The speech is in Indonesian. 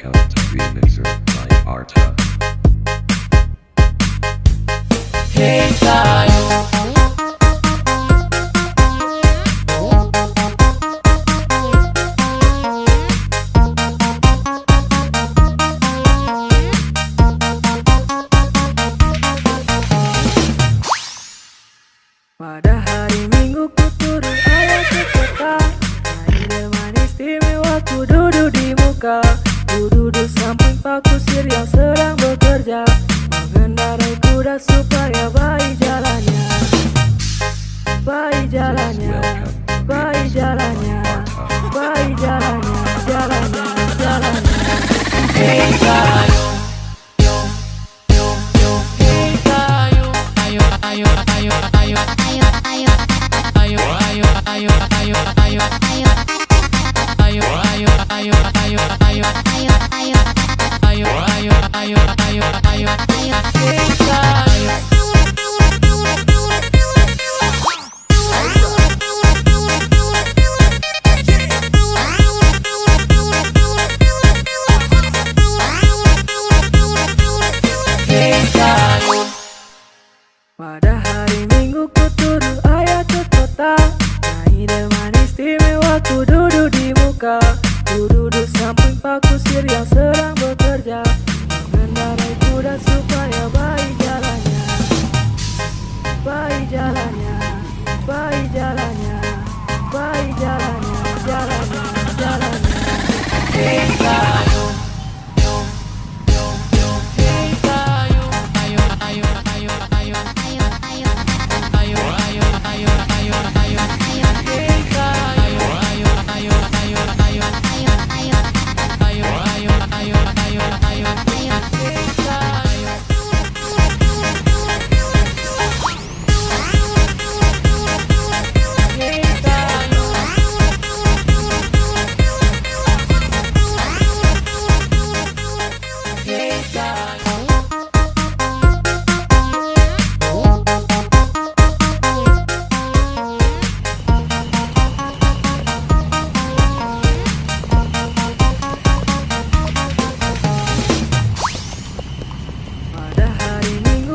Welcome to Remixer by Arta. Hey tayo. Pada hari Minggu ku turun ayah ke kota. Hari deman istimewa ku duduk di muka. Ku duduk samping pak kusir yang sedang bekerja, mengendarai kuda supaya baik jalannya. Baik jalannya, baik jalannya, baik jalannya, jalannya, jalannya. Hey tayo. Yo, yo, yo. Hey tayo. Ayo, ayo, ayo, ayo. Ayo, ayo. Ayo, ayo, ayo, ayo, ayo. Ayo. Ayo, ayo, ayo, ayo, ayo. Ayo, ayo. Ayo, ayo, ayo, ayo, ayo. Ayo. Hey tayo. Pada hari Minggu ku turun ayah ke kota. Naik deman istimewa ku duduk di muka. Ku duduk samping pak kusir yang sedang bekerja, mengendarai kuda supaya baik jalannya. Baik jalannya, baik jalannya, baik jalannya, jalannya, jalannya. Hey tayo. Yo, yo, yo. Hey tayo. Ayo, ayo, ayo, ayo. Ayo, ayo. Ayo, ayo, ayo, ayo, ayo. Ayo. Hey tayo. Ayo, ayo, ayo, ayo. Ayo, ayo. Ayo, ayo, ayo, ayo, ayo. Ayo. Hey tayo. Hey tayo. Hey tayo.